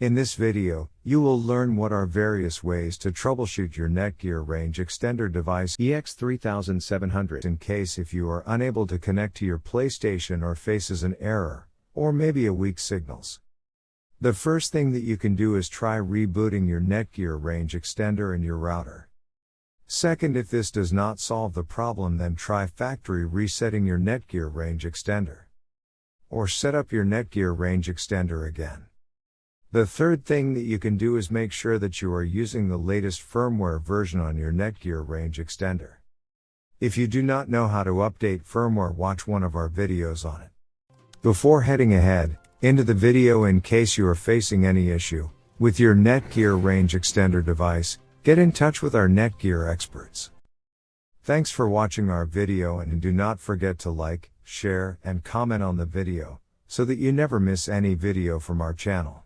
In this video, you will learn what are various ways to troubleshoot your Netgear Range Extender device EX3700 in case if you are unable to connect to your PlayStation or faces an error, or maybe a weak signals. The first thing that you can do is try rebooting your Netgear Range Extender and your router. Second, if this does not solve the problem, then try factory resetting your Netgear Range Extender. Or set up your Netgear Range Extender again. The third thing that you can do is make sure that you are using the latest firmware version on your Netgear Range Extender. If you do not know how to update firmware, watch one of our videos on it. Before heading ahead into the video, in case you are facing any issue with your Netgear Range Extender device, get in touch with our Netgear experts. Thanks for watching our video, and do not forget to like, share, and comment on the video, so that you never miss any video from our channel.